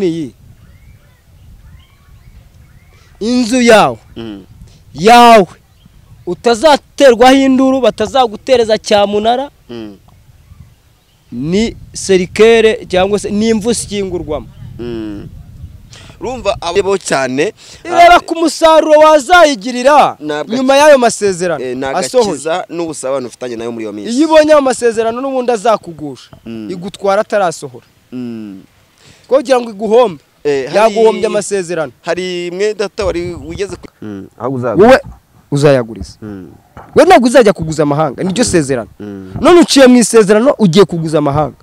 niyi inzu yawe utazaterwaho induru batazagutereza cyamunara ni serikere cyangwa se n'imvusi kingurwamo urumva abo cyane ireba ku musaruro wazayigirira nyuma y'ayo masezerano asohoza n'ubusabane ufitanye nayo muri yo minsi iyo ibonye amasezerano n'ubundi azakugusha igutwara atarasohora kugira ngo iguhombe yaguhombye amasezerano hari mwe data wari wigeze wowe uzayaguriza we ntabwo uzajya kuguza amahanga niryo sezerano none uciye mu isezerano ugiye kuguza amahanga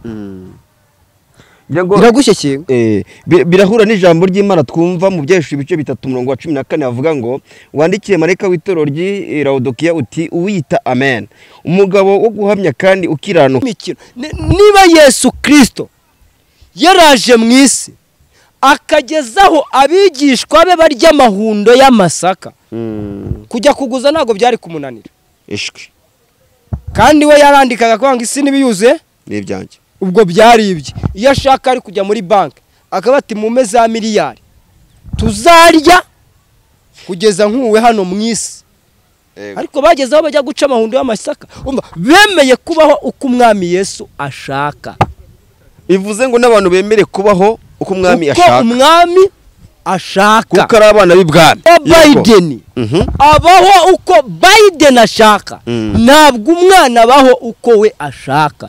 biragushyekeye birahura n'ijambo ry'Imana twumva mu byesho ibice 3:14 avuga ngo wandikiye marayika w'itorero ry'i Laodikiya uti uwita amen umugabo wo guhamya kandi ukiranuka niba Yesu Kristo yaraje mu isi akagezaho abigishwa be barya amahundo y'amasaka kujya kuguza ntago byari kumunanira ishwi kandi we yarandikaga kwanga isi nibiyuze n'ibyanjye ubwo byari ibye iyo ashaka ari kujya muri banki akaba ati mume za miliyari tuzarya kugeza nkuwe hano mu isi ariko bagezaho bajya guca amahundo y'amasaka bemeye kubaho uko umwami Yesu ashaka bivuze ngo n'abantu bemere kubaho uko umwami ashaka uko umwami ashaka kuko ari abana b'ibwami ideni abaho uko Biden ashaka ntabwo umwana abaho uko we ashaka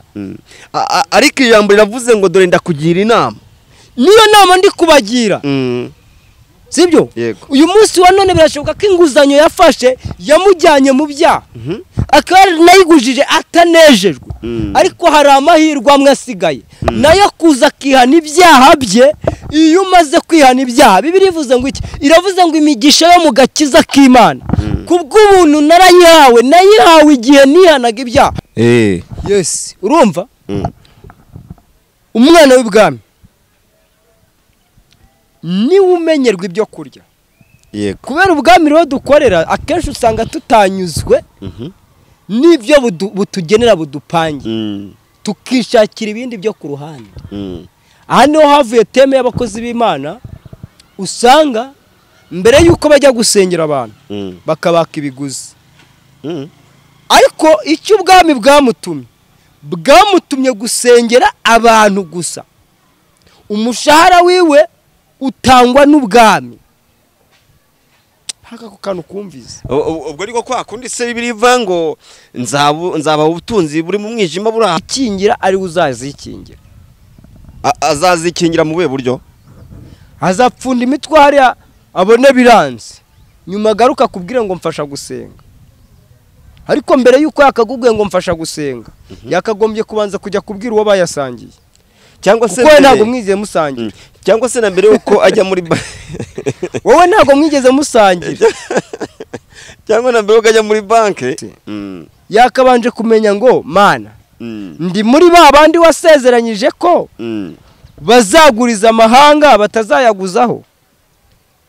ariko ijambo riravuze ngo dore ndakugira inama niyo nama ndi kubagira sibyo uyu munsi wa none birashoboka ko inguzanyo yafashe yamujyanye mu byaha akaba nayigujije atanejejwe ariko hari amahirwe amwe asigaye nayo kuza akihana ibyaha bye iyo umaze kwihana ibyaha Bibiliya ivuze ngo iki iravuze ngo imigisha yo mu gakiza k'Imana kubw'ubuntu nayihawe igihe nihanaga ibyaha yes urumva umwana w'ibwami niwe umenyerwa ibyo kurya kubera ubwami rero dukorera akenshi usanga tutanyuzwe n'ibyo butugenera budupangiye tukishakira ibindi byo ku ruhande aha niho havuye teme y'abakozi b'Imana usanga mbere y'uko bajya gusengera abantu bakabaka ibiguzi ariko icyo ubwami bwamutumye gusengera abantu gusa umushahara wiwe utangwa n'ubwami haka kantu kumvize ubwo ariko kwa kundi se Bibiliya ivuga ngo nzaba ubutunzi buri mu mwijima bura ikingira ari uzazikingira azazikingira mu buhe buryo azapfunda imitware abone biranze nyuma agaruka kubwira ngo mfasha gusenga ariko mbere yuko yakagubwiye ngo mfasha gusenga yakagombye kubanza kujya kubwira uwo bayasangiye cyangwa se ntabwo mwigeze musangira cyangwa se na mbere yuko ajya muri wowe ntabwo mwigeze musangira cyangwa na mbere yuko ajya muri banki yakabanje kumenya ngo mana ndi muri ba bandi wasezeranyije ko bazaguriza amahanga batazayaguzaho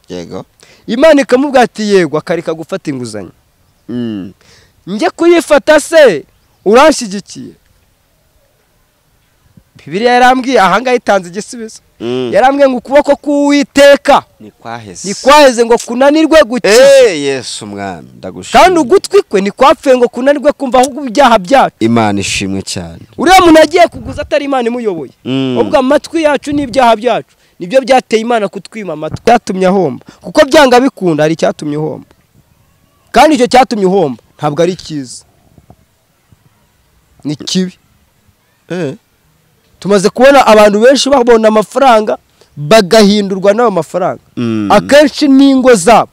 yego Imana ikamubwira ati yego akarika gufata inguzanyo njye kuyifata se uranshyigikiye Bibiliya yarambwiye ahangaha itanze igisubizo yarambwiye ngo ukuboko k'Uwiteka ni kwaheze ngo kunanirwe gukiza Yesu mwami ndagushimira kandi ugutwi kwe ni kwapfuye ngo kunanirwe kumva ahubwo ibyaha byacu Imana ishimwe cyane uriya muntu agiye kuguza atari Imana imuyoboye ubwo amatwi yacu n'ibyaha byacu nibyo byateye Imana kutwima amatwi byatumye ahomba kuko byanga bikunda hari icyatumye uhomba kandi icyo cyatumye uhomba ntabwo ari cyiza ni kibi tumaze kubona abantu benshi babona amafaranga bagahindurwa n'ayo mafaranga akenshi n'ingo zabo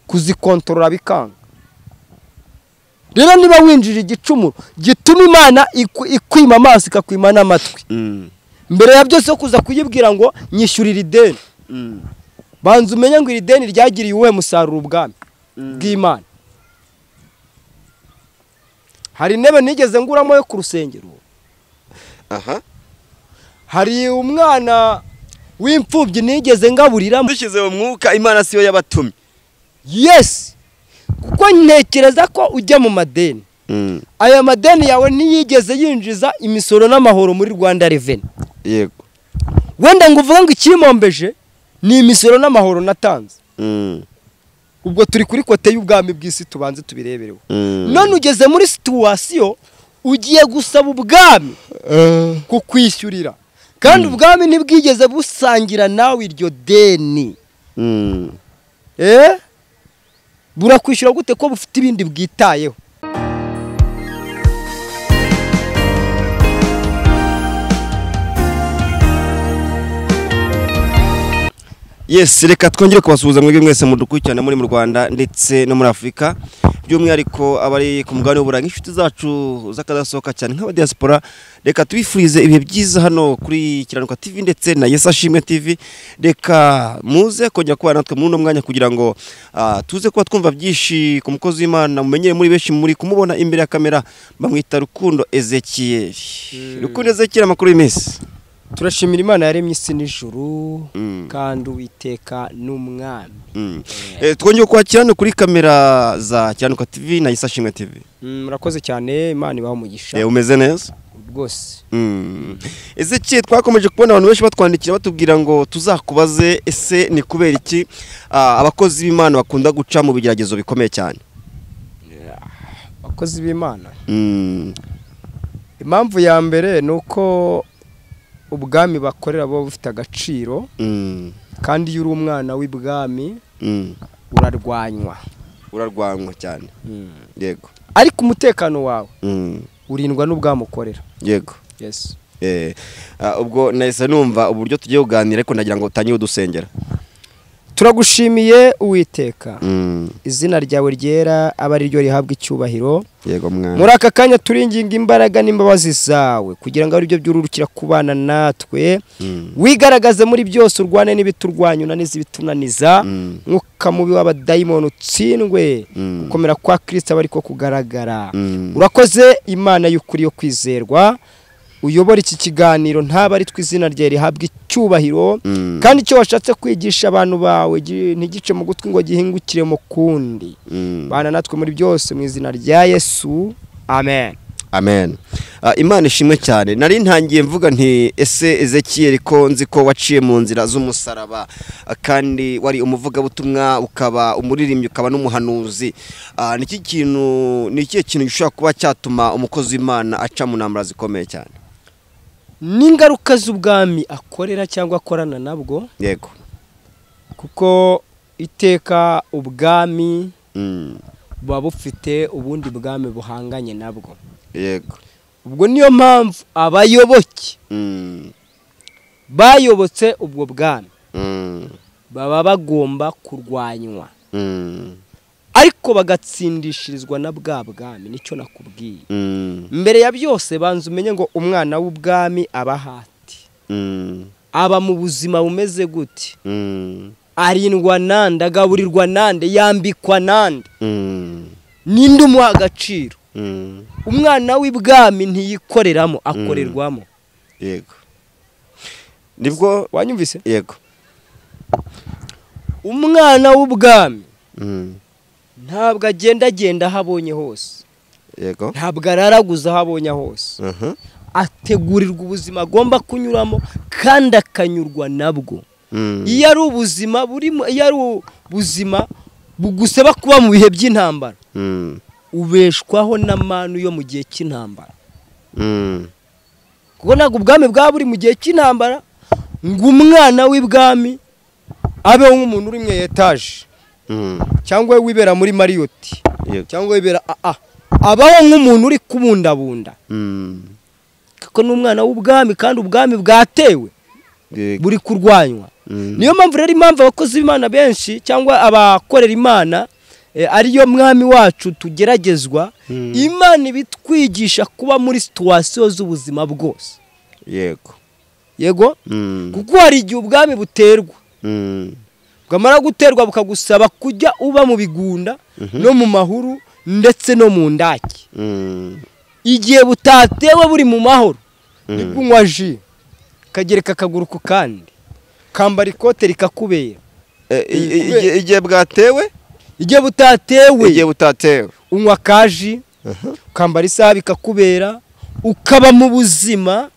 kuzikontorora bikanga rero niba winjije igicumuro gituma Imana ikwima amaso ikakwima n'amatwi mbere ya byose kuza kuyibwira ngo nyishyurira ideni banza umenye ngo iri deni ryagiriye uwe musaruro ubwami bw'Imana hari intebe nigeze nguramo yo ku rusengero hari umwana w'imfubyi nigeze ngaburiramo dushyize mu mwuka Imana siyo yabatumye yes kuko ntekereza ko ujya mu madeni aya madeni yawe ntiyigeze yinjiza imisoro n'amahoro muri Rwanda Revenue yego wenda ngo uvuga ngo ikimombeje ni imisoro n'amahoro natanze. Ubwo turi kuri kote y'ubwami bw'isi tubanze tubirebereho. None ugeze muri situation ugiye gusaba ubwami kukwishyurira kandi ubwami ntibwigeze busangira nawe iryo deni. Burakwishyura gute ko bufite ibindi bwitayeho? Yes, reka twongere kubasuhuza mwebwe mwese mudukurikirana muri mu Rwanda ndetse no muri Afrika, by'umwihariko abari ku mugabane w'Uburayi inshuti zacu zakadasohoka cyane nk'aba diaspora. Reka tubifurize ibihe byiza hano kuri Kiranuka TV ndetse na Yesu Ashimwe TV. Reka muze kongera kubana natwe muri uno mwanya kugira ngo tuze kuba twumva byinshi ku mukozi w'Imana. Mumenyere muri benshi muri kumubona imbere ya kamera, bamwita Rukundo Ezekiel. Rukundo Ezekiel, amakuru y'imisi? Turashimira Imana yaremye isi n'ijuru kandi Uwiteka n'umwami. Twongeye kwakira hano kuri kamera za Kiranuka TV na Yesu Ashimwe TV. Murakoze cyane, Imana ibaho umugisha. Umeze neza rwose? Ezekiel, twakomeje kubona abantu benshi batwandikira batubwira ngo tuzakubaze ese ni kubera iki abakozi b'Imana bakunda guca mu bigeragezo bikomeye cyane? Abakozi b'Imana, impamvu ya mbere nuko ubwami bakorera bo bufite agaciro, kandi iyo uri umwana w'ibwami urarwanywa cyane. Yego. Ariko umutekano wawe urindwa n'ubwami ukorera. Yego. Yes. Ubwo nahise numva uburyo tugiye kuganira, ariko nagira ngo utangire udusengera. Turagushimiye Uwiteka, izina ryawe ryera aba ari ryo rihabwa icyubahiro. Yego mwana. Muri aka kanya turinginga imbaraga n'imbabazi zawe kugira ngo ari byo byururukira kubana natwe, wigaragaze muri byose, urwane n'ibiturwanya unanize ibitunaniza, mwuka mubi w'abadayimoni utsindwe, gukomera kwa Kristo aba ariko kugaragara. Urakoze Imana y'ukuri yo kwizerwa, uyobora iki kiganiro ntaba ari twe izina rye rihabwa icyubahiro, kandi icyo washatse kwigisha abantu bawe ntigice mu gutwi ngo gihingukire mu kundi. Bana natwe muri byose mu izina rya Yesu, amen. Amen. Imana ishimwe cyane. Nari ntangiye mvuga nti ese Ezekiel, ko nzi ko waciye mu nzira z'umusaraba kandi wari umuvugabutumwa, ukaba umuririmbyi, ukaba n'umuhanuzi. Ni ikihe kintu gishobora kuba cyatuma umukozi w'Imana aca mu ntambara zikomeye cyane? N'ingaruka z'ubwami akorera cyangwa akorana nabwo. Yego. Kuko iteka ubwami buba bufite ubundi bwami buhanganye nabwo. Yego. Ubwo niyo mpamvu abayoboke bayobotse ubwo bwami baba bagomba kurwanywa, ariko bagatsindishirizwa na bwa bwami. Nicyo nakubwiye. Mbere ya byose banza umenye ngo umwana w'ubwami aba hati, aba mu buzima bumeze gute, arindwa nande, agaburirwa nande, yambikwa nande, ninde umuha agaciro. Umwana w'ibwami ntiyikoreramo, akorerwamo. Yego. Nibwo wanyumvise? Yego. Umwana w'ubwami ntabwo agenda aho abonye hose. Yego. Ntabwo araraguza aho abonye hose. Ategurirwa ubuzima agomba kunyuramo kandi akanyurwa nabwo. Iyo ari ubuzima burimo, iyo ari ubuzima bugusaba kuba mu bihe by'intambara, ubeshwaho n'amanu yo mu gihe cy'intambara. Kuko ntabwo ubwami bwa buri mu gihe cy'intambara ngo umwana w'ibwami abeho nk'umuntu uri mu etaje, cyangwa wibera muri Marriott, cyangwa wibera abaho nk'umuntu uri kubundabunda. Kuko n'umwana w'ubwami kandi ubwami bwatewe buri kurwanywa. Niyo mpamvu rero impamvu abakozi b'Imana benshi cyangwa abakorera Imana ariyo mwami wacu tugeragezwa, Imana ibitwigisha kuba muri situation z'ubuzima bwose. Yego. Yego. Kuko hari igihe ubwami buterwa, bwamara guterwa bukagusaba kujya uba mu bigunda no mu mahuru ndetse no mu ndaki. Igihe butatewe buri mu mahoro, nibwo unywa ji kagereka akaguru ku kandi, kambara ikote rikakubera. Igihe bwatewe, igihe butatewe unywa kaji, ukambara isaha bikakubera, ukaba mu buzima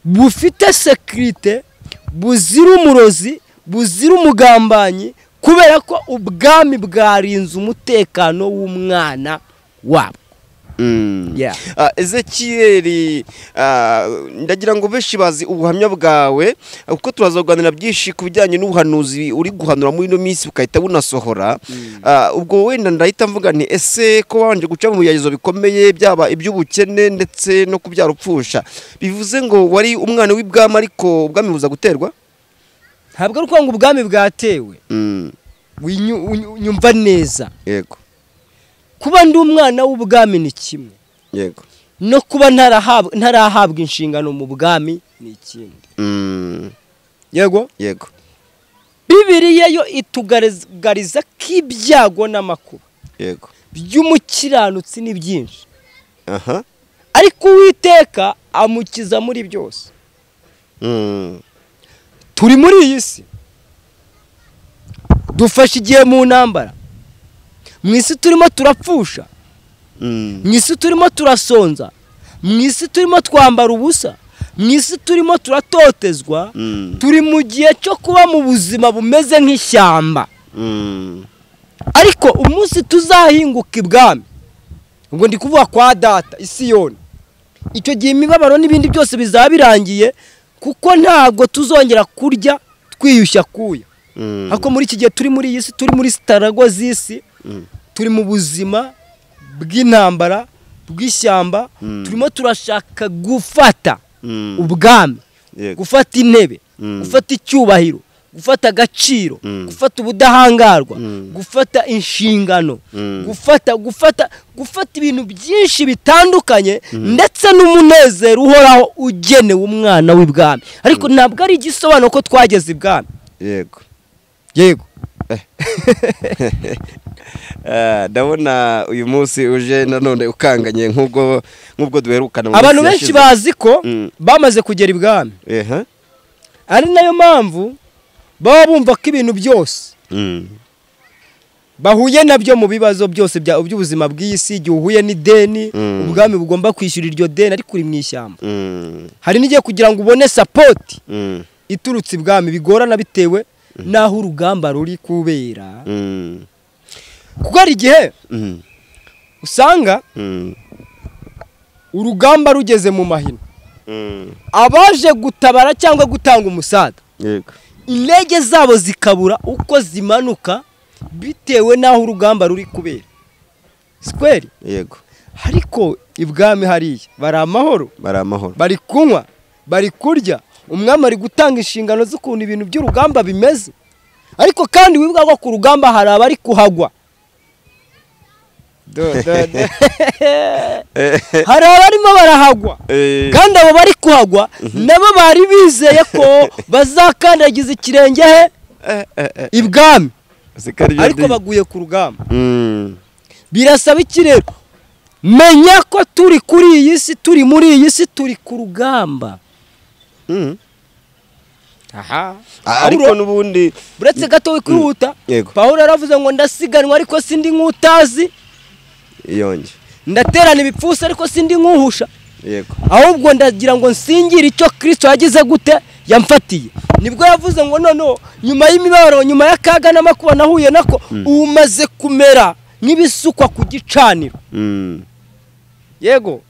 bufite sekirite, buzira umurozi, buzira umugambanyi, kubera ko ubwami bwarinze umutekano w'umwana wabo. Ezekiyeli, ndagira ngo benshi bazi ubuhamya bwawe kuko turazaganira byinshi ku bijyanye n'ubuhanuzi uri guhanura muri ino minsi bukahita bunasohora. Ubwo wenda ndahita mvuga nti ese ko wabanje guca mu bigeragezo bikomeye byaba iby'ubukene ndetse no kubyara upfusha, bivuze ngo wari umwana w'ibwami ariko ubwami buza guterwa? Ntabwo ari ngo ubwami bwatewe. Nyumva neza. Yego. Kuba ndi umwana w'ubwami ni kimwe. Yego. No kuba ntarahabwa inshingano mu bwami ni ikindi. Yego. Yego. Bibiliya yo itugaragariza k'ibyago n'amakuru. Yego. By'umukiranutsi ni byinshi. Aha. Ariko Uwiteka amukiza muri byose. Turi muri iyi si. Dufashe igihe mu ntambara. Mu isi turimo turapfusha. Mu isi turimo turasonza. Mu isi turimo twambara ubusa. Mu isi turimo turatotezwa. Turi mu gihe cyo kuba mu buzima bumeze nk'ishyamba. Ariko umunsi tuzahinguka ibwami, ubwo ndi kuvuga kwa data Isiyoni, icyo gihe imibabaro n'ibindi byose bizaba birangiye, kuko ntabwo tuzongera kurya twiyushya kuya. Ariko muri iki gihe turi muri iyi si, turi muri sitarago z'isi, turi mu buzima bw'intambara, bw'ishyamba, turimo turashaka gufata ubwami, gufata intebe, gufata icyubahiro, gufata agaciro, gufata ubudahangarwa, gufata inshingano, gufata ibintu byinshi bitandukanye, ndetse n'umunezero uhoraho ugenewe umwana w'ibwami. Ariko ntabwo ari igisobanuro ko twageze ibwami. Yego. Yego. Ndabona uyu munsi uje nanone ukanganye nk'ubwo duherukana. Abantu benshi bazi ko bamaze kugera ibwami. Ari nayo mpamvu baba bumva ko ibintu byose bahuye nabyo mu bibazo byose by'ubuzima bw'isi, igihe uhuye n'ideni, ubwami bugomba kwishyura iryo deni, ariko uri mu ishyamba. Hari n'igihe kugira ngo ubone sapoti iturutse ibwami bigorana bitewe naho urugamba ruri kubera. Kuko hari igihe usanga urugamba rugeze mu mahina, abaje gutabara cyangwa gutanga umusada, intege zabo zikabura uko zimanuka bitewe naho urugamba ruri kubera. Sikweri? Yego. Ariko ibwami hariya bari amahoro, bari kunywa, bari kurya, umwami ari gutanga inshingano z'ukuntu ibintu by'urugamba bimeze. Ariko kandi wibuka ko ku rugamba hari abari kuhagwa. Hari abarimo barahagwa, kandi abo bari kuhagwa nabo bari bizeye ko bazakandagiza ikirenge ibwami, ariko baguye ku rugamba. Birasaba iki rero? Menya ko turi kuri iyi si, turi muri iyi si, turi ku rugamba. Ariko n'ubundi buretse gato wikwihuta, Pawulo yaravuze ngo ndasiganwa ariko sindi nk'utazi, ndaterana ibipfusi ariko sindi nk'uhusha. Ahubwo ndagira ngo nsingire icyo Kristo yagize gute yamfatiye. Nibwo yavuze ngo noneho nyuma y'imibabaro, nyuma y'akaga n'amakuba nahuye nako, umaze kumera nk'ibisukwa ku gicaniro. Yego.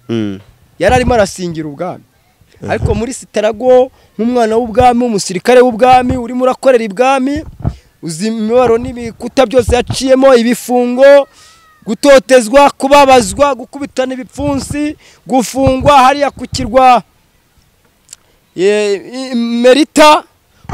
Yari arimo arasingira ubwami. Ariko muri sitarago nk'umwana w'ubwami, umusirikare w'ubwami, urimo urakorera ibwami, uzi imibabaro n'ibikuta byose yaciyemo, ibifungo, gutotezwa, kubabazwa, gukubitana ibipfunsi, gufungwa hariya ku kirwa Merita.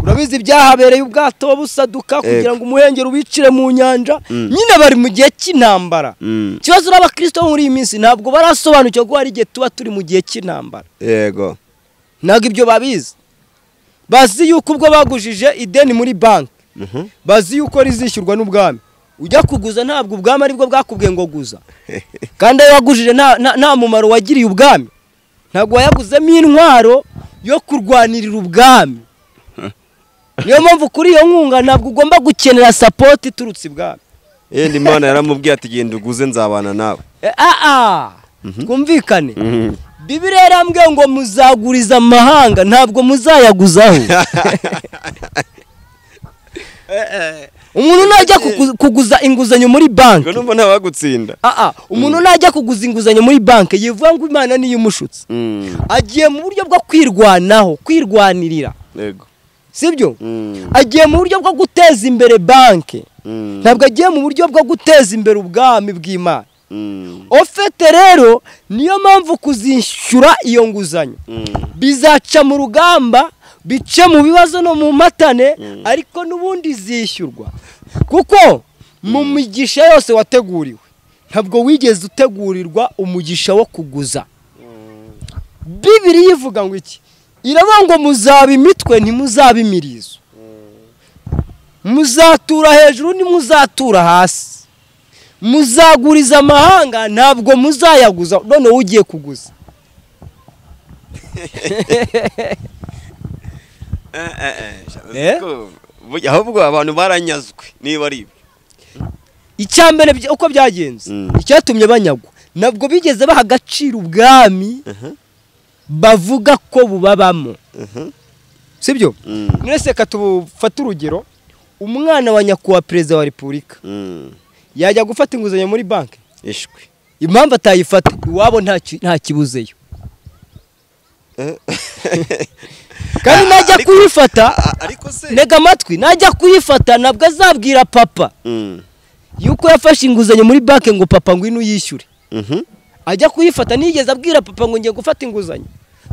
Urabizi byahabereye ubwato busaduka kugira ngo umuhengeri ubicire mu nyanja. Nyine bari mu gihe cy'intambara. Kibazo n'abakristo muri iyi minsi ntabwo barasobanukirwa ko hari igihe tuba turi mu gihe cy'intambara. Yego. Ntabwo ibyo babizi. Bazi yuko ubwo bagujije ideni muri banki, bazi yuko rizishyurwa n'ubwami. Ujya kuguza ntabwo ubwami aribwo bwakubwiye ngo guza. Kandi ayo wagujije nta mumaro wagiriye ubwami. Ntabwo wayaguzemo intwaro yo kurwanirira ubwami. Niyo mpamvu kuri iyo nkunga ntabwo ugomba gukenera support iturutse ibwami. Imana yaramubwiye ati genda uguze nzabana nawe. Twumvikane. Bibiliya yarambwiye ngo muzaguriza amahanga ntabwo muzayaguzaho. Umuntu najya kuguza inguzanyo muri banki, numva ntawagutsinda. umuntu najya kuguza inguzanyo muri banki yivuga ngo Imana niyo umushutse. Agiye mu buryo bwo kwirwanaho, kwirwanirira. Yego. Sibyo? Agiye mu buryo bwo guteza imbere banki. Ntabwo agiye mu buryo bwo guteza imbere ubwami bw'Imana. Ufite rero niyo mpamvu kuzishyura iyo nguzanyo bizaca mu rugamba, bice mu bibazo no mu matane, ariko n'ubundi zishyurwa. Kuko mu migisha yose wateguriwe ntabwo wigeze utegurirwa umugisha wo kuguza. Bibiliya ivuga ngo iki? Iravuga ngo muzaba imitwe ntimuzaba imirizo, muzatura hejuru ntimuzatura hasi, muzaguriza amahanga ntabwo muzayaguza. None ugiye kuguza ahubwo abantu baranyazwe niba ari ibyo. Icyambere uko byagenze, icyatumye banyagwa nabwo bigeze baha agaciro ubwami bavuga ko bubabamo. Sibyo? Nese katufata urugero, umwana wa nyakubahwa perezida wa repubulika yajya gufata inguzanyo muri banki. Ishwe. Impamvu atayifata iwabo nta kibuzeyo. Kandi najya kuyifata, ntega amatwi, najya kuyifata nabwo azabwira papa yuko yafashe inguzanyo muri banki ngo papa ngwino yishyure. Ajya kuyifata nigeze abwira papa ngo ngiye gufata inguzanyo,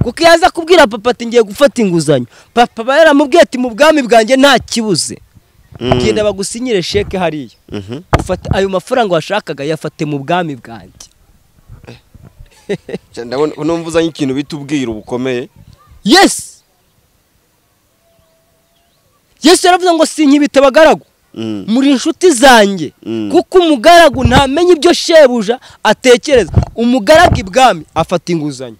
kuko yaza kubwira papa ati ngiye gufata inguzanyo, papa bayaramubwiye ati mu bwami bwanjye nta kibuze, genda bagusinyire sheke hariya, ufata ayo mafaranga washakaga yafate mu bwami bwanjye. Ndabona unumvuzanye ikintu bitubwira ubukomeye. Yes, Yesu yaravuze ngo sinkibita abagaragu, muri inshuti zanjye, kuko umugaragu ntamenye ibyo shebuja atekereza. Umugaragu ibwami afata inguzanyo.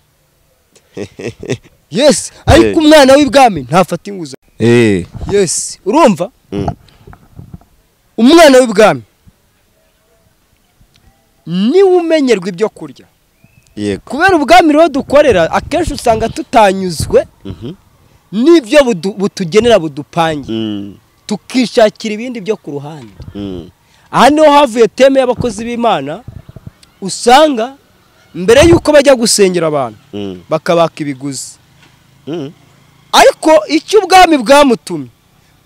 Yes, ariko umwana w'ibwami ntafata inguzanyo. Yes, urumva? Umwana w'ibwami ni umenyerwa ibyo kurya. Yego. Kubera ubwami rero dukorera akenshi usanga tutanyuzwe n'ibyo butugenera budupange, tukishakira ibindi byo ku ruhande. Aha niho havuye teme y'abakozi b'Imana, usanga mbere yuko bajya gusengera abantu bakabaka ibiguzi. Ariko icyo ubwami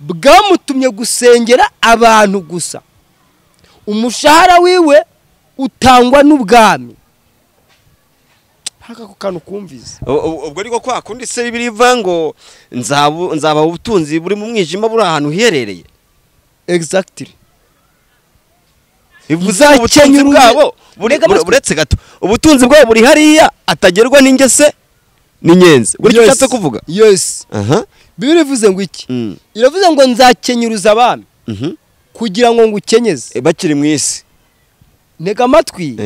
bwamutumye gusengera abantu gusa. Umushahara wiwe utangwa n'ubwami. Haka kukanu kumviza. Ubwo ariko kwa kundi se Bibiliya ivuga ngo nzaba ubutunzi buri mu mwijima buri ahantu hiherereye. Exactly. Ivuze ubutunzi bwabo buretse gato. Ubutunzi bwabo buri hariya atagerwa n'ingese n'inyenzi. Buri cyatse kuvuga. Yes. Bibiliya ivuze ngo iki? Iravuze ngo nzakenyuruza abami kugira ngo ngukenyeze. Bakiri mu isi. Ntega amatwi.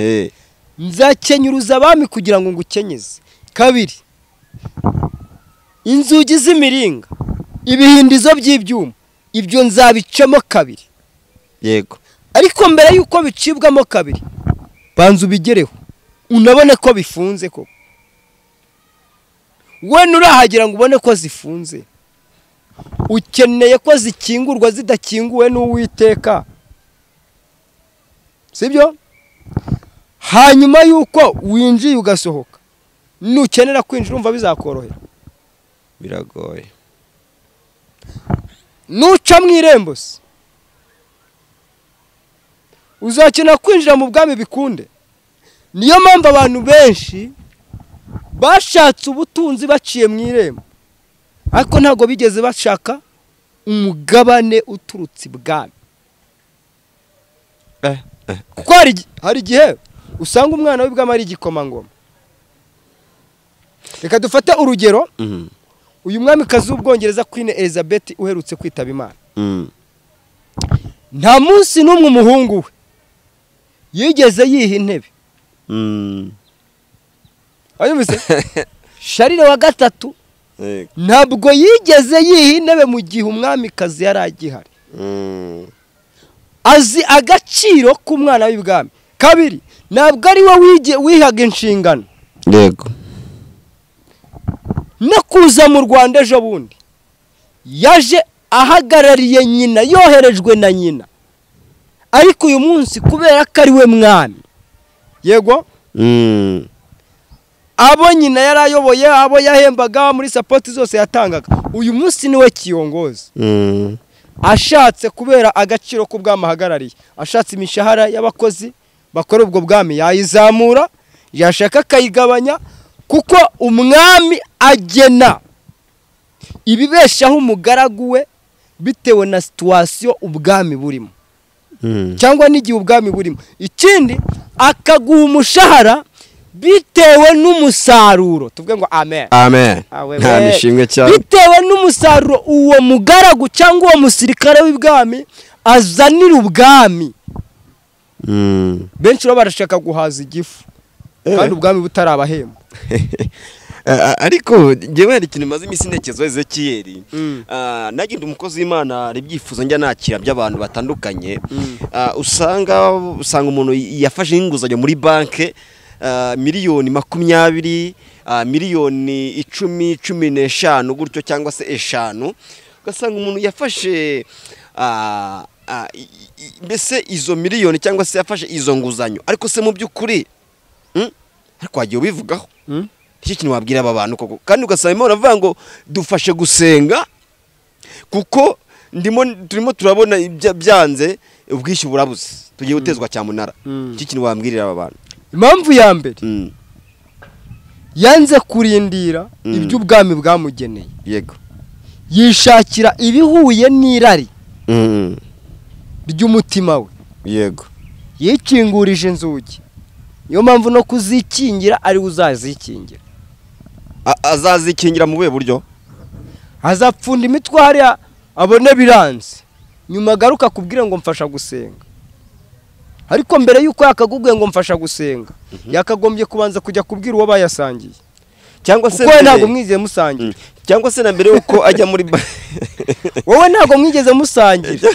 Nzakenyuruza abami kugira ngo ngukenyeze. Kabiri, inzugi z'imiringa, ibihindizo by'ibyuma, ibyo nzabicamo kabiri. Yego. Ariko mbere yuko bicibwamo kabiri, banza ubigereho unabone ko bifunze koko. We nurahagira ngo ubone ko zifunze, ukeneye ko zikingurwa zidakinguwe n'Uwiteka. Sibyo? Hanyuma yuko winjiye ugasohoka, nukenera kwinjira umva bizakorohera. Biragoye. Nuca mu irembo se, uzakenera kwinjira mu bwami bikunde. Niyo mpamvu abantu benshi bashatse ubutunzi baciye mu irembo, ariko ntabwo bigeze bashaka umugabane uturutse ibwami. Kuko hari igihe usanga umwana w'ibwami ari igikomangoma. Reka dufate urugero, uyu mwamikazi w'Ubwongereza Queen Elizabeth uherutse kwitaba Imana. Nta munsi n'umwe umuhungu we yigeze yiha intebe. Ayumvise? Sharire wa gatatu ntabwo yigeze yiha intebe mu gihe umwamikazi yari agihari. Azi agaciro k'umwana w'ibwami. Kabiri, ntabwo ari we wihaga inshingano. Yego. no kuza mu Rwanda ejo bundi yaje ahagarariye nyina, yoherejwe na nyina, ariko uyu munsi kubera ko ari we mwami, yego abo nyina yarayoboye, abo yahembaga muri sapoti zose yatangaga, uyu munsi niwe kiyongozi. Ashatse kubera agaciro k'ubwami ahagarariye, ashatse imishahara y'abakozi bakora ubwo bwami yayizamura, yashaka akayigabanya, kuko umwami agena ibibeshaho umugaragu we bitewe na situwasiyo ubwami burimo, cyangwa n'igihe ubwami burimo. Ikindi akaguha umushahara bitewe n'umusaruro, tuvuge ngo amen amen, nishimwe cyane, bitewe n'umusaruro uwo mugaragu cyangwa uwo musirikare w'ibwami azanira ubwami. Benshi barashaka guhaza igifu kandi ubwami butarabahemba. Ariko ngewe hari ikintu maze iminsi ntekerezo Ezekiyeli, nagenda umukozi w'Imana ari byifuzo njya nakira by'abantu batandukanye, usanga umuntu yafashe inguzanyo muri banke miliyoni 20, miliyoni 10, 15 gutyo cyangwa se 5, ugasanga umuntu yafashe mbese izo miliyoni cyangwa se yafashe izo nguzanyo, ariko se mu by'ukuri ariko wagiye ubivugaho iki kintu wabwira aba bantu koko, kandi ugasanga Imana avuga ngo dufashe gusenga kuko turimo turabona byanze ubwishyu burabuze, tugiye gutezwa cyamunara. Iki kintu wambwirira aba bantu? Impamvu ya mbere, yanze kurindira iby'ubwami bwamugeneye, yego, yishakira ibihuye n'irari ry'umutima we, yego, yikingurije inzugi. Niyo mpamvu no kuzikingira ari uzazikingira. Azazikingira mu buhe buryo? Azapfunda imitware abone biranze, nyuma agaruka kubwira ngo mfasha gusenga. Ariko mbere yuko yakagubwiye ngo mfasha gusenga, yakagombye kubanza kujya kubwira uwo bayasangiye, cyangwa se kuko ntabwo mwigeze musangira, cyangwa se na mbere yuko ajya muri wowe ntabwo mwigeze musangira,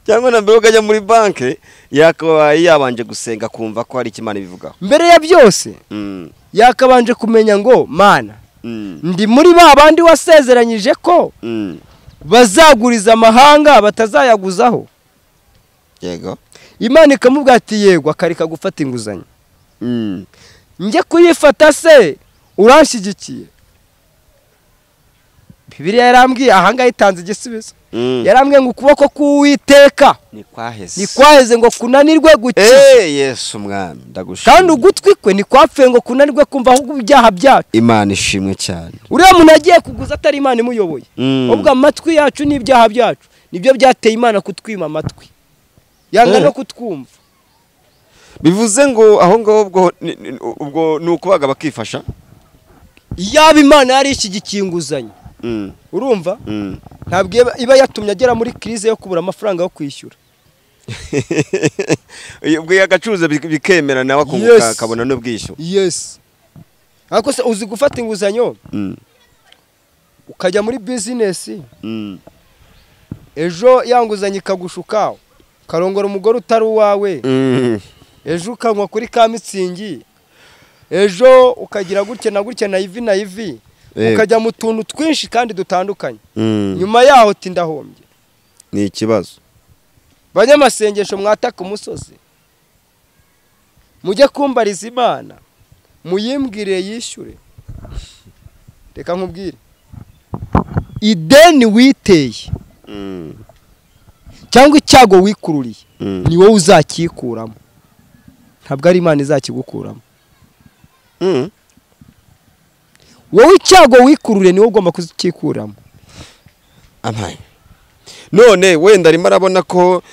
cyangwa na mbere yuko ajya muri banke yakabaye yabanje gusenga kumva ko hari Imana ibivugaho. Mbere ya byose yakabanje kumenya ngo Mana, ndi muri ba bandi wasezeranyije ko bazaguriza amahanga batazayaguzaho. Yego. Imana ikamubwira ati yego, akarika gufata inguzanyo. Njye kuyifata se uranshyigikiye? Bibiliya yarambwiye ahangahe itanze igisubizo. Yarambwiye ngo ukuboko k'Uwiteka ni kwaheze ngo kunanirwe gukiza. Yesu mwami ndagushimye. Kandi ugutwi kwe ni kwapfuye ngo kunanirwe kumva ahubwo ibyaha byacu. Imana ishimwe cyane. Uriya muntu agiye kuguza atari Imana imuyoboye. Ubwo amatwi yacu n'ibyaha byacu nibyo byateye Imana kutwima amatwi, yanga no kutwumva. Bivuze ngo aho ngaho ubwo nukubaga bakifasha. Yaba Imana yari ishyigikiye inguzanyo, urumva, ntabwo iba yatumye agera muri crise yo kubura amafaranga yo kwishyura. Ubwo yagacuruza bikemera nawe akunguka akabona n'ubwishyu. Yes. Ariko se uzi gufata inguzanyo ukajya muri business, ejo yanguzanye ikagushuka, karongora umugore utari uwawe, ejo ukanywa kuri ka mitsingi, ejo ukagira gutya na gutya na ivi, ukajya mu tuntu twinshi kandi dutandukanye, nyuma yaho tindahombye. Ni ikibazo. Banyamasengesho mwataka umusozi, mujye kumbariza Imana, muyimbwire yishyure. Reka nkubwire, ideni witeye cyangwa icyago wikururiye ni wowe uzakikuramo, ntabwo ari Imana izakigukuramo. Wowe icyago wikururiye ni wowe ugomba kuzikikuramo. Amaye. None wenda arimo arabona ko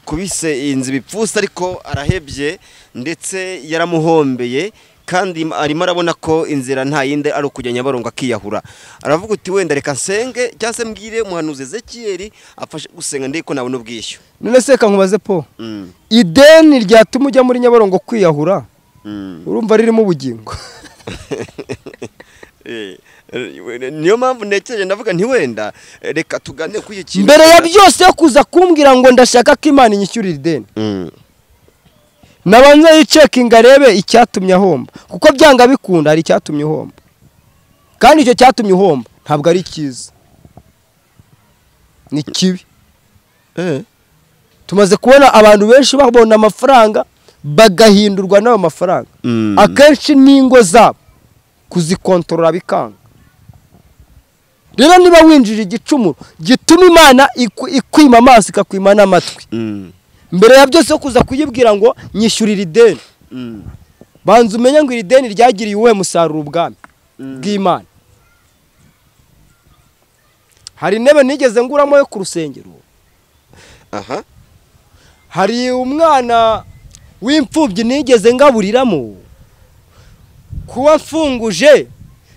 kubise inzi bipfusa ariko arahebye ndetse yaramuhombeye, kandi arimo arabona ko inzira nta yindi ari ukujya Nyabarongo akiyahura. Aravuga uti wenda reka nsenge cyangwa se mbwire umuhanuzi Ezekiyeli afashe gusenga ndiko nabona ubwishyu. None se kankubaze po, ideni ryatuma ujya muri Nyabarongo kwiyahura, urumva ririmo ubugingo? Niyo mpamvu nekeje ndavuga nti wenda reka tugane ku iki. Mbere ya byose yo kuza kumbwira ngo ndashaka ko Imana inyishyurira ideni, nabanza yicekinga arebe icyatumye ahomba, kuko byanga bikunda hari icyatumye uhomba. kandi icyo cyatumye uhomba ntabwo ari cyiza, ni kibi. Tumaze kubona abantu benshi babona amafaranga bagahindurwa n'ayo mafaranga, akenshi n'ingo zabo kuzikontorora bikanga. Rero niba winjije igicumuro gituma Imana ikwima amaso ikakwima n'amatwi, mbere ya byose kuza kuyibwira ngo nyishyurira ideni, banza umenye ngo iri deni ryagiriye uwuhe musaruro ubwami bw'Imana. Hari intebe nigeze nguramo yo ku rusengero, hari umwana w'imfubyi nigeze ngaburiramo, kuba mfunguje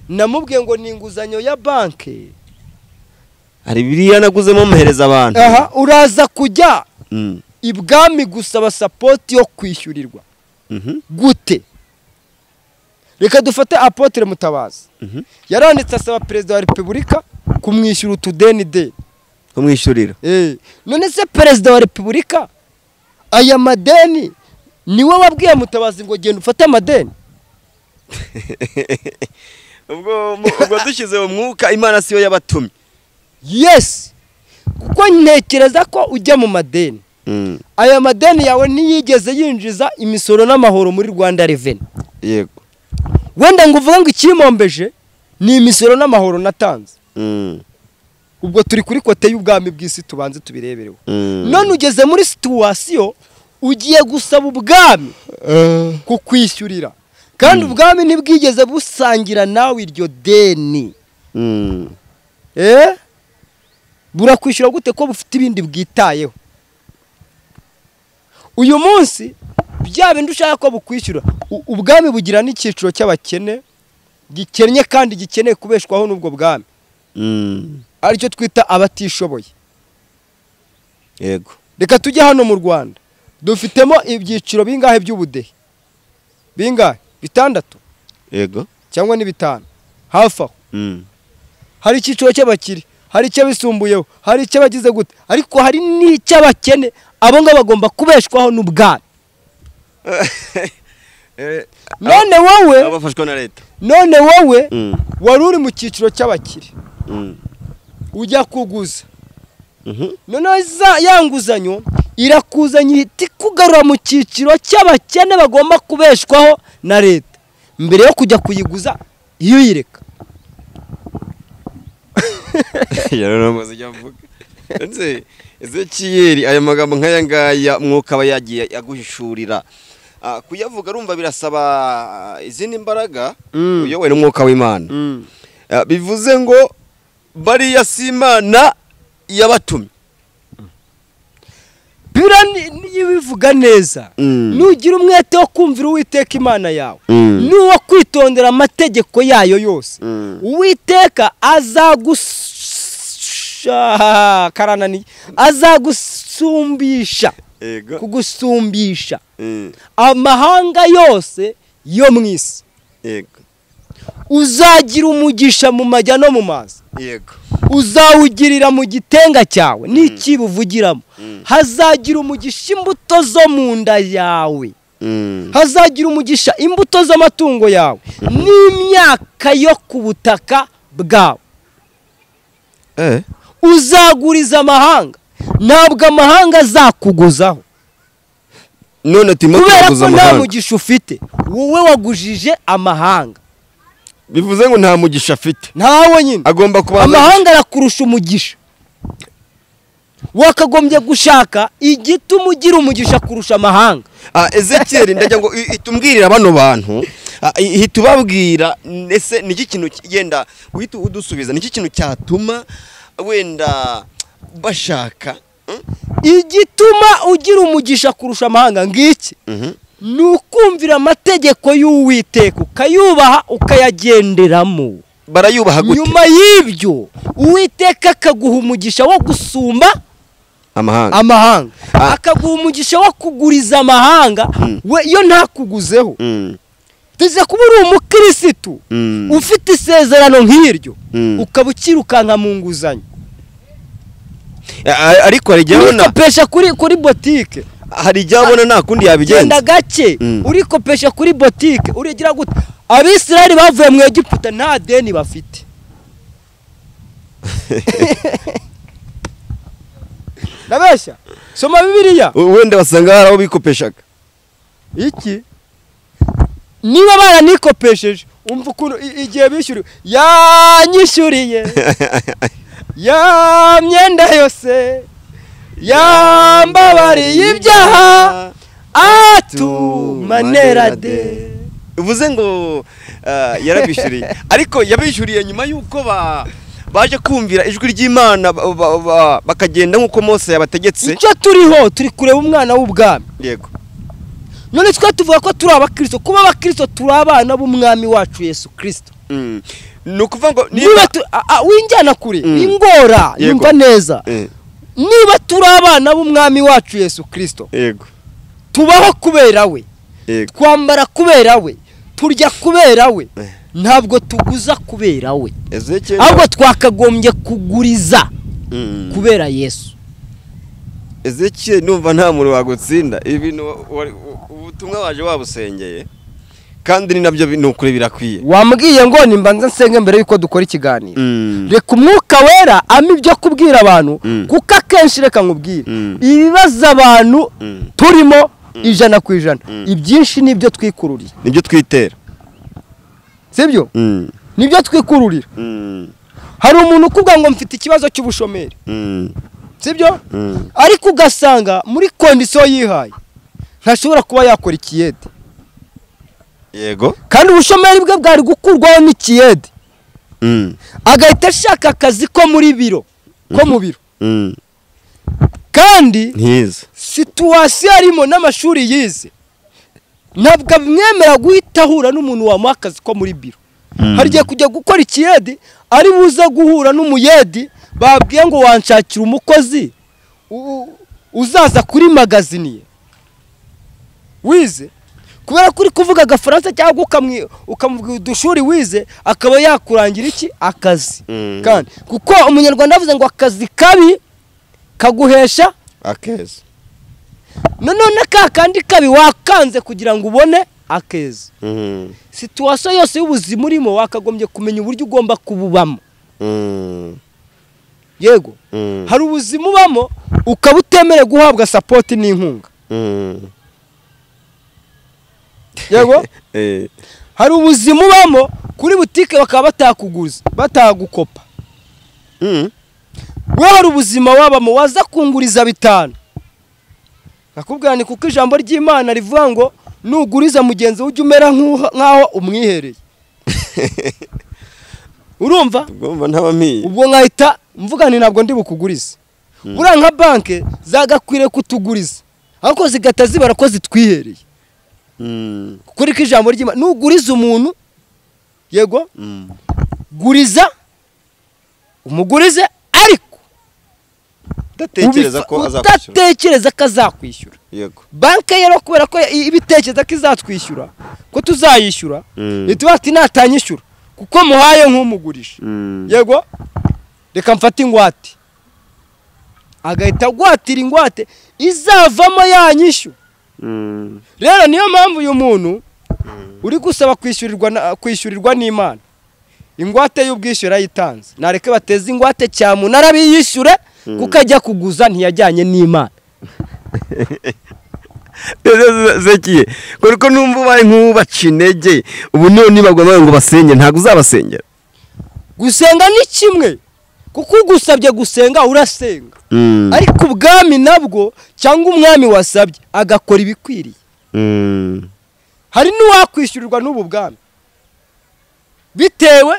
namubwiye ngo ni inguzanyo ya banki, hari biriya naguzemo muhereza abantu. Uraza kujya ibwami gusaba sapoti yo kwishyurirwa gute? Reka dufate Apotre Mutabazi, yaranditse asaba perezida wa repubulika kumwishyura utudeni, kumwishyurira. None se perezida wa repubulika aya madeni niwe wabwiye Mutabazi ngo genda ufate amadeni? ubwo dushyize mu mwuka Imana siyo yabatumye. Yes, kuko ntekereza ko ujya mu madeni, aya madeni yawe ntiyigeze yinjiza imisoro n'amahoro muri Rwanda Revenue. Yego, wenda ngo uvuga ngo ikimombeje ni imisoro n'amahoro natanze. Ubwo turi kuri kote y'ubwami bw'isi, tubanze tubirebereho. None ugeze muri situation ugiye gusaba ubwami kukwishyurira, kandi ubwami ntibwigeze busangira nawe iryo deni. Burakwishyura gute ko bufite ibindi bwitayeho? Uyu munsi bya bindi ushaka ko bukwishyura, ubwami bugira n'icyiciro cy'abakene gikennye kandi gikeneye kubeshwaho n'ubwo bwami, aricyo twita abatishoboye. Yego, reka tujye hano mu Rwanda, dufitemo ibyiciro bingahe by'ubudehe? Bingahe? 6? Yego, cyangwa ni 5 hafi aho. Hari icyiciro cy'abakire, hari icy'abisumbuyeho, hari icy'abagize gute, ariko hari n'icy'abakene. Abo ngabo bagomba kubeshwaho n'ubwami. None wowe abafashwa na leta, none wowe wari uri mu cyiciro cy'abakire, ujya kuguza, none yanguzanyo irakuzanye ihita ikugarura mu cyiciro cy'abakene bagomba kubeshwaho na leta, mbere yo kujya kuyiguza iyo uyireka. yaramaze yavuga nze Ezekiyeli, aya magambo nk'aya ngaya mwuka aba yagiye yaguhishurira, kuyavuga rumva birasaba izindi mbaraga uyobowe n'umwuka w'Imana. Bivuze ngo bariya si Imana yabatumye. Bira nibivuga neza, nugira umwete wo kumvira Uwiteka Imana yawe, nuwo kwitondera amategeko yayo yose, Uwiteka azagusumbisha, kugusumbisha amahanga yose yo mu isi. Uzagira umugisha mu majya no mu mazi, uzawugirira mu gitenga cyawe n'ikibuvugiramo. Hazagira umugisha imbuto zo mu nda yawe, hazagira umugisha imbuto z'amatungo yawe n'imyaka yo ku butaka bwawe. Uzaguriza amahanga, ntabwo amahanga azakuguzaho. None kubera ko nta mugisha ufite, wowe wagujije amahanga. Bivuze ngo nta mugisha afite, ntawe nyine agomba kuba amahanga arakurusha umugisha. Wakagombye gushaka igituma ugira umugisha kurusha amahanga. Ezekiyeli, ndagira ngo itumbwirira bano bantu, hitubabwira ese niki kintu yenda uhita udusubiza, niki kintu cyatuma wenda bashaka igituma ugira umugisha kurusha amahanga ngiki? Nukumvira amategeko y'Uwiteka, ukayubaha ukayagenderamo. Barayubaha gute? Nyuma y'ibyo Uwiteka akaguha umugisha wo gusumba amahanga, akaguha umugisha wo kuguriza amahanga we yo ntakuguzeho. Tuze kuba uri umukirisitu ufite isezerano nk'iryo, ukaba ukirukanka mu nguzanyo. Ariko hari igihe ubona urikopesha kuri botike, hari igihe ubona nta kundi yabigenza. Genda gake urikopesha kuri botike, urigira gute Abisirayeli bavuye mu Egiputa nta deni bafite. Nabeshya soma Bibiliya wenda basanga hari aho bikopeshaga iki niba baranikopesheje umva ukuntu igihe bishyuriwe yanyishyuriye ya myenda yose yambabariye ibyaha atumanerade. uvuze ngo yarabishyuriye ariko yabishyuriye nyuma yuko baje kumvira ijwi ry'Imana bakagenda nkuko Mose yabategetse. Icyo turiho turi kureba umwana w'ubwami. Yego. None twa tuvuga ko turi abakristo, kuba abakristo turi abana b'umwami wacu Yesu Kristo. Nukuvuga ngo niba winjyana kure ingora yumva neza. Niba turi abana b'umwami wacu Yesu Kristo. Yego. Tubaho kubera we. Yego. Twambara kubera we. Turya kubera we. Ntabwo tuguza kubera we. Ahubwo twakagombye kuguriza kubera Yesu. Ezekiel numva nta muntu wagutsinda ibintu ubutumwa waje wabusengeye kandi ni nabyo binukure birakwiye. Wambwiye ngo nimbanza nsenge mbere yuko dukora ikiganiro. Reka umwuka wera ami byo kubwira abantu kuko akenshi reka nkubwire ibibazo abantu turimo 100%. Ibyinshi nibyo twikururiye. Nibyo twitera. Sibyo? Nibyo twikururira. Hari umuntu ukubwa ngo mfite ikibazo cy'ubushomeri. Sibyo? Ariko ugasanga muri kondisiyo yihaye ntashobora kuba yakora ikiyede. Yego. Kandi ubushomeri bwe bwari gukurwaho n'ikiyede. Agahita ashaka akazi ko muri biro, ko mu biro. Kandi ntiza situwasiyo arimo n'amashuri yize ntabwo amwemera guhita ahura n'umuntu wamuha akazi ko muri biro. Harigiye kujya gukora ikiyede ari buza guhura n'umuyedi babwiye ngo wanshakira umukozi uzaza kuri magazine ye wize kubera kuri kuvuga agafaransa cyangwa ukamuvuga udushuri wize akaba yakurangira iki akazi. Kandi kuko umunyarwanda avuze ngo akazi kabi kaguhesha akeza. None kandi kabi wakanze kugira ngo ubone akeza. Situwasiyo yose y'ubuzima urimo wakagombye kumenya uburyo ugomba kububamo. Yego. Hari ubuzima ubamo ukaba utemere guhabwa support n'inkunga. Yego. Hari ubuzima ubamo kuri butike bakaba batakuguza batagukopa. We hari ubuzima wabamo waza kunguriza 5. Nakubwira ni kuko ijambo ry'Imana rivuga ngo nuguriza mugenzi ujye umera nkaho umwihereye. Urumva? Ugomba ntabamiye. Ubwo nkahita mvuga ni ntabwo ndi bukugurize. Buriya nka banke zagakwire kutuguriza ariko zigata zibara ko zitwihereye. Kuri ko ijambo ry'Imana nuguriza umuntu yego guriza umugurize ariko datekereza ko azakwishyura. Yego. Banke yero kubera ko ibitekereza ko izatwishyura ko tuzayishyura itubati natanyishyura kuko muhaye nk'umugurisha. Yego. Reka mfate ingwate. Agahita gwatira ingwate izavamo yanyishyura. Rero niyo mpamvu uyu muntu uri gusaba kwishyurirwa n'Imana. Ingwate y'ubwishyura yitanze. Nareke bateze ingwate cyamu narabiyishyure kuko ajya kuguza ntiyajyanye n'Imana. Zekiye kuko numva baye nk'ubaca intege ubu none bagomba ngo basenge ntago uzabasengera. Gusenga ni kimwe kuko ugusabye gusenga urasenga. Ariko ubwami nabwo cyangwa umwami wasabye agakora ibikwiriye. Hari n'uwakwishyurirwa n'ubu bwami bitewe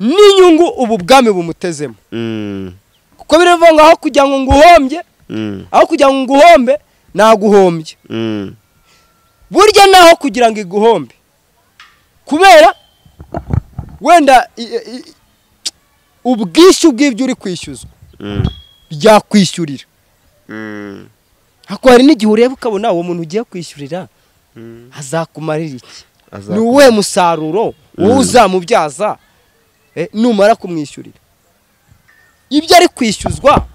n'inyungu ubu bwami bumutezemo. Kuko biravuga ngo aho kugira ngo nguhombye aho kugira ngo nguhombe naguhombye. Burya naho kugira ngo iguhombe kubera wenda ubwishyu bw'ibyo uri kwishyuzwa byakwishyurira. Hako hari n'igihe ureba ukabona uwo muntu ugiye kwishyurira azakumarira iki? Ni uwe musaruro wowe uzamubyaza numara kumwishyurira. Ibyo ari kwishyuzwa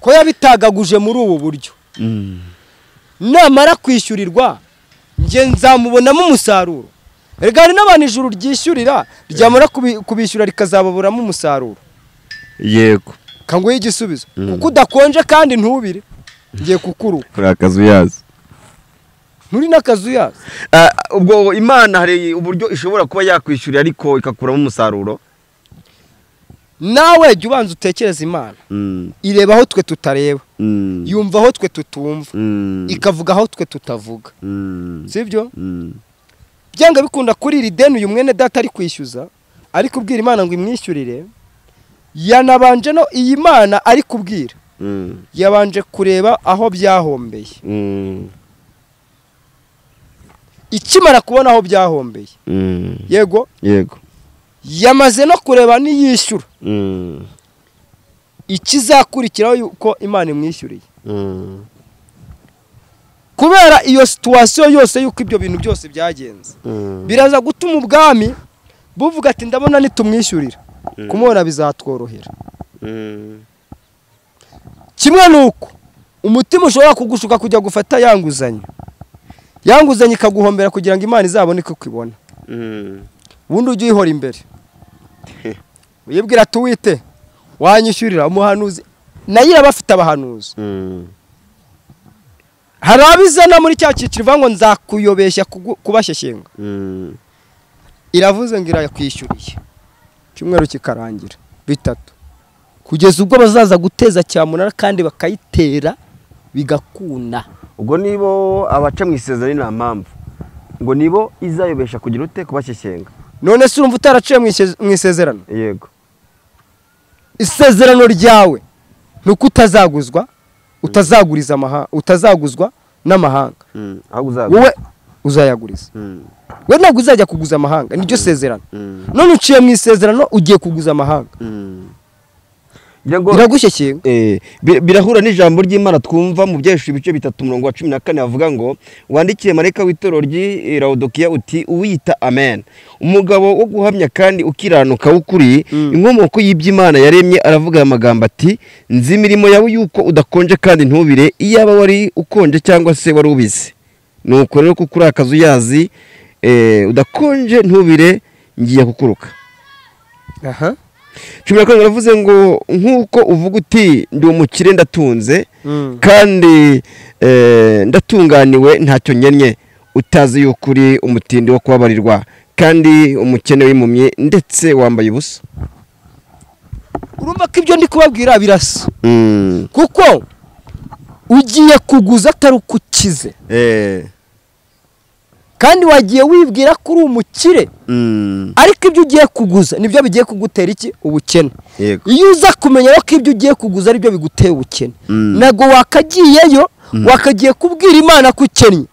ko yabitagaguje muri ubu buryo. Namara kwishyurirwa nge nzamubonamo umusaruro Erega hari n'abantu ijuru ryishyurira ryamara kubishyura rikazababuramo umusaruro. Yego. Kanguye igisubizo. Kuko udakonje kandi ntubire. Ngiye kukuruka. Kuri akazuyazi. Nturi n'akazuyazi. Ubwo Imana hari uburyo ishobora kuba yakwishyurira ariko ikakuramo umusaruro. Nawe jya ubanza utekereza Imana. Ireba aho twe tutareba. Yumva aho twe tutumva. Ikavuga aho twe tutavuga. Sibyo? Byanga bikunda kuri iri deni uyu mwene data ari kwishyuza, ari kubwira Imana ngo imwishyurire. Yanabanje no iyi Mana ari kubwira. Yabanje kureba aho byahombeye. Ikimara kubona aho byahombeye. Yego? Yego. Yamaze no kureba niyishyura. Ikizakurikiraho yuko Imana imwishyuriye. Kubera iyo situation yose yuko ibyo bintu byose byagenze. Biraza gutuma ubwami buvuga ati ndabona nitumwishyurira. Kumubona bizatworohera. Kimwe nuko umutima ushobora kugushuka kujya gufata yanguzanye. Yanguzanye ikaguhombera kugira ngo Imana izabone ko kwibona. Ubundi ujye uyihora imbere. Uyibwira tuwite wanyishyurira umuhanuzi. Nayo abafite abahanuzi. Hari abizana muri cya cyiciro ngo nzakuyobeshya kubashyeshyenga. Iravuze ngo irakwishyuriye. Cyumweru kikarangira bitatu. Kugeza ubwo bazaza guteza cyamunara kandi bakayitera bigakuna. Ubwo nibo abaca mu isezerano nta mpamvu. Ngo nibo izayobesha kugira ute kubashyeshyenga. None se urumva utaraciye mu isezerano? Yego. Isezerano ryawe nuko utazaguzwa, utazaguriza amahanga, utazaguzwa n'amahanga. Wowe uzayaguriza. We ntabwo uzajya kuguza amahanga, niryo sezerano. None uciye mu isezerano ugiye kuguza amahanga. Biragushyeshyenga. Birahura n'ijambo ry'Imana twumva mu byesho ibice 3:14 havuga ngo wandikiye marayika w'itoro ry'i Laodikiya uti uwita amen. Umugabo wo guhamya kandi ukiranuka w'ukuri inkomoko y'iby'Imana yaremye aravuga amagambo ati nzi imirimo yawe yuko udakonje kandi ntubire iyaba wari ukonje cyangwa se wari ubize. Nuko rero kuko uri akazuyazi udakonje ntubire ngiye kukuruka. Aha. Cyumira ko baravuze ngo nkuko uvuga uti ndi umukire ndatunze kandi ndatunganiwe ntacyo nyenye utazi y'ukuri umutindi wo kubabarirwa kandi umukene w'impumyi ndetse wambaye ubusa. Urumva ko ibyo ndi kubabwira birasa. Kuko ugiye kuguza atari ukukize. Kandi wagiye wibwira ko uri umukire. Ariko ibyo ugiye kuguza nibyo bigiye kugutera iki? Ubukene. Iyo uza kumenya ko ibyo ugiye kuguza ari byo biguteye ubukene. Nago wakagiyeyo wakagiye kubwira Imana ko ukennye.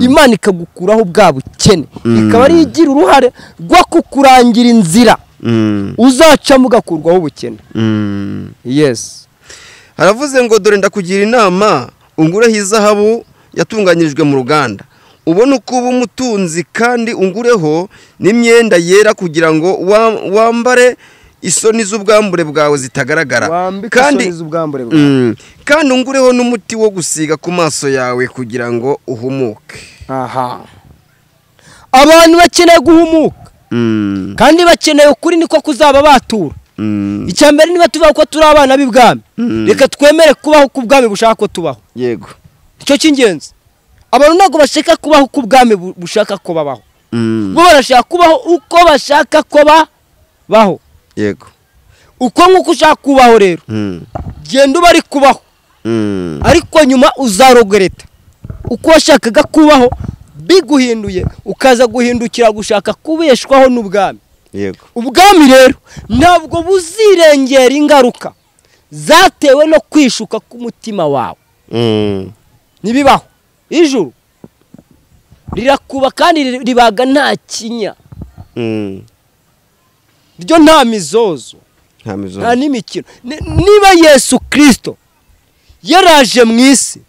Imana ikagukuraho bwa bukene. Ikaba ari igira uruhare rwo kukurangira inzira. Uzacamo ugakurwaho ubukene. Yes. Haravuze ngo dore ndakugira inama ungureho izahabu yatunganyirijwe mu ruganda. Ubona uko uba umutunzi kandi ungureho n'imyenda yera kugira ngo wambare isoni z'ubwambure bwawe zitagaragara. Kandi ungureho n'umuti wo gusiga ku maso yawe kugira ngo uhumuke. Aha. Abantu bakeneye guhumuka. Kandi bakeneye ukuri niko kuzaba batura. Icyambere niba tuvuga ko turi abana b'ibwami. Reka twemere kubaho ku bwami bushaka ko tubaho. Yego. Icyo cy'ingenzi. Abantu ntabwo bashaka kubaho ku bwami bushaka ko babaho. Bo barashaka kubaho uko bashaka ko babaho. Yego. Uko nk'uko ushaka kubaho rero. Genda uba ari kubaho. Ariko nyuma uzarogereta. Uko washakaga kubaho biguhinduye ukaza guhindukira gushaka kubeshwaho n'ubwami. Yego. Ubwami rero ntabwo buzirengera ingaruka zatewe no kwishuka k'umutima wawe. Nibibaho. Ijuru rirakuba kandi ribaga nta kinya. Ryo nta mizozo. Nta n'imikino. Niba Yesu Kristo yaraje mu isi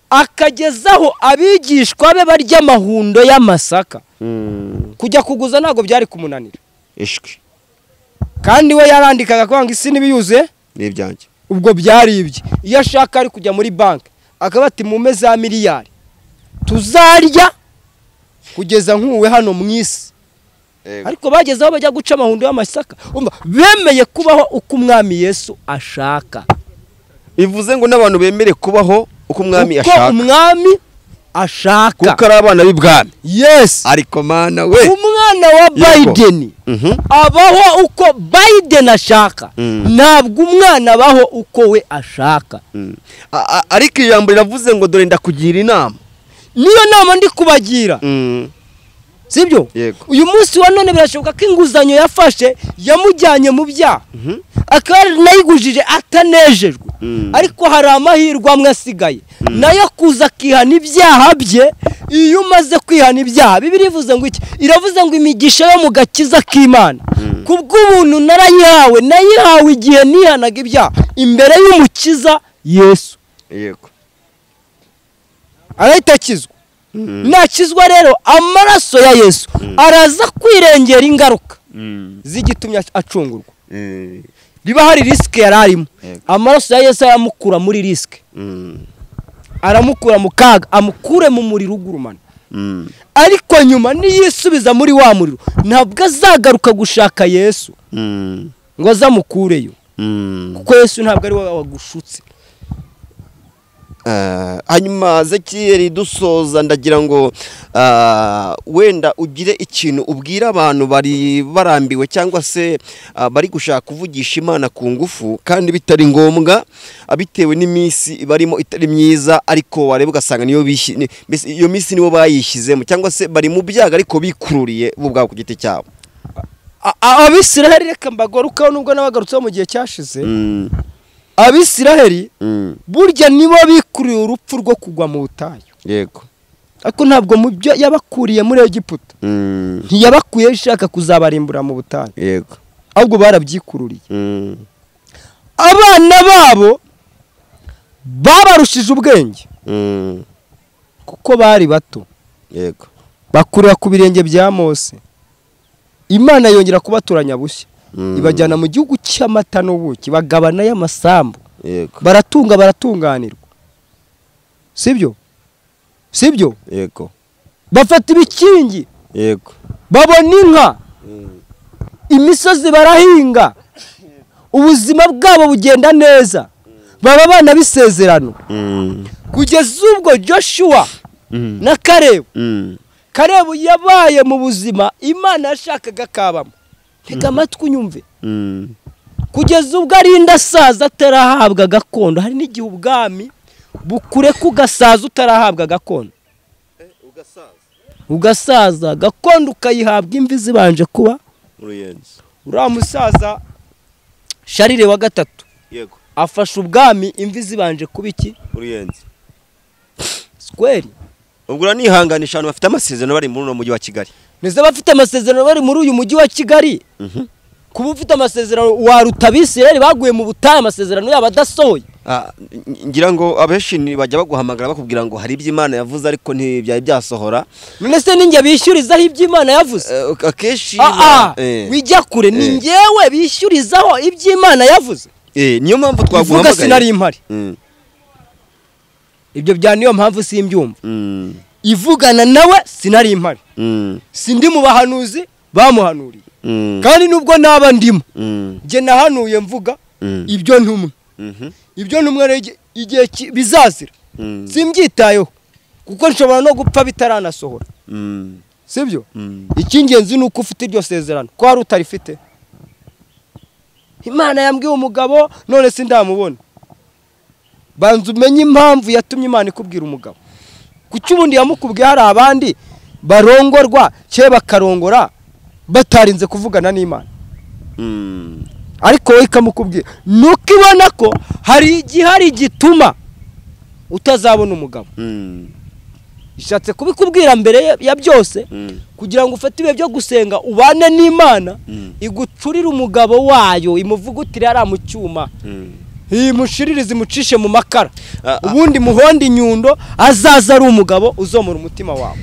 akagezaho abigishwa be barya amahundo y'amasaka, kujya kuguza ntago byari kumunanira. Ishwi. Kandi we yarandikaga kwanga isi nibiyuze n'ibyanjye. Ubwo byari ibye. Iyo ashaka ari kujya muri banki akabati mume za miliyari tuzarya kugeza nkuwe hano mu isi ariko bageze aho bajya guca amahundo y'amasaka bemeye kubaho uko umwami Yesu ashaka. Bivuze ngo n'abantu bemere kubaho uko umwami ashaka kuko ari abana b'ibwami. Yes, ariko mana we umwana wa Biden abaho uko Biden ashaka, ntabwo umwana abaho uko we ashaka. Ariko ijambo riravuze ngo dore ndakugira inama. Niyo nama ndi kubagira. Sibyo? Uyu munsi wa none birashoboka ko inguzanyo yafashe yamujyanye mu byaha, akaba nayigujije atanejejwe, ariko hari amahirwe amwe asigaye nayo kuza akihana ibyaha bye. Iyo umaze kwihana ibyaha, Bibiliya ivuze ngo iki? Iravuze ngo imigisha yo mu gakiza k'Imana kubw'ubuntu nayihawe igihe nihanaga ibyaha imbere y'umukiza Yesu. Yego, arahita akizwa. Nakizwa rero amaraso ya Yesu araza kwirengera ingaruka zigitumye acungurwa. Riba hari risk yararimo, amaraso ya Yesu aramukura muri risk, aramukura mu kaga, amukure mu muriro ugurumana. Ariko nyuma niyisubiza muri wa muriro, ntabwo azagaruka gushaka Yesu ngo azamukureyo, kuko Yesu ntabwo ari we wagushutse. Hanyuma Zekiyeli dusoza, ndagira ngo wenda ugire ikintu ubwira abantu bari barambiwe cyangwa se bari gushaka kuvugisha Imana ku ngufu kandi bitari ngombwa, bitewe n'iminsi barimo itari myiza, ariko wareba ugasanga iyo minsi nibo bayishyizemo, cyangwa se bari mu byaga ariko bikururiye bo ubwabo ku giti cyabo. Abisiraheli reka mbagarukaho nubwo nabagarutseho mu gihe cyashize. Abisiraheli burya nibo bikuriye urupfu rwo kugwa mu butayu. Yego, ariko ntabwo mu byo yabakuriye muri Egiputa ntiyabakuye ishaka kuzabarimbura mu butayu. Yego, ahubwo barabyikururiye. Abana babo babarushije ubwenge kuko bari bato. Yego, bakurira ku birenge bya Mose. Imana yongera kubaturanya bushya, ibajyana mu gihugu cy'amata n'ubuki, bagabana y'amasambu. Yego, baratunganirwa. Sibyo? Yego, bafata ibikingi. Yego, babona inka, imisozi barahinga, ubuzima bwabo bugenda neza, baba abana b'isezerano. Kugeza ubwo Joshua na Karebu yabaye mu buzima Imana yashakaga kabamo. Tega amatwi unyumve. Kugeza ubwo arinda asaza atarahabwa gakondo. Hari n'igihe ubwami bukure kugasaza utarahabwa gakondo. Ugasaza gakondo ukayihabwa imvi zibanje kuba Uruyenzi. Uriya musaza Sharire wa gatatu. Yego, afashe ubwami imvi zibanje kuba iki? Uruyenzi. Square. Ubwo uranihanganisha abantu bafite amasezerano bari muri uno mujyi wa Kigali. Neze bafite amasezerano bari muri uyu mujyi wa Kigali. Kuba ufite amasezerano waruta Abisiraheli baguye mu butayu amasezerano yabo adasohoye. Ngira ngo abenshi bajya baguhamagara bakubwira ngo hari ibyo Imana yavuze ariko ntibyari byasohora. None se ninjye bishyurizaho ibyo Imana yavuze? Akeshi wijya kure, ni ngewe bishyurizaho ibyo Imana yavuze. Niyo mpamvu twaguhamagaye. Vuga sinari impari. Ibyo bya niyo mpamvu simbyumva. Ivugana nawe sinari impari. Sindi mu bahanuzi bamuhanuriye. Kandi nubwo naba ndimo, nge nahanuye mvuga ibyo ntumwe. Ibyo ntumwe igihe bizazira. Simbyitayeho kuko nshobora no gupfa bitaranasohora. Sibyo? Icy'ingenzi nuko ufite iryo sezerano. Ko hari utarifite. Imana yambwiye umugabo none sindamubona. Banza umenye impamvu yatumye Imana ikubwira umugabo. Kuki ubundi yamukubwiye hari abandi barongorwa cye bakarongora batarinze kuvugana n'Imana. Ariko we ikamukubwira nuko ibona ko hari igihari gituma utazabona umugabo. Ishatse kubikubwira mbere ya byose kugira ngo ufate ibe byo gusenga ubane n'Imana, igucurira umugabo wayo, imuvugutire ari mu cyuma. Mushiririze mucishe mu makara, ubundi muhonda inyundo azaza ari umugabo uzomura umutima wawe.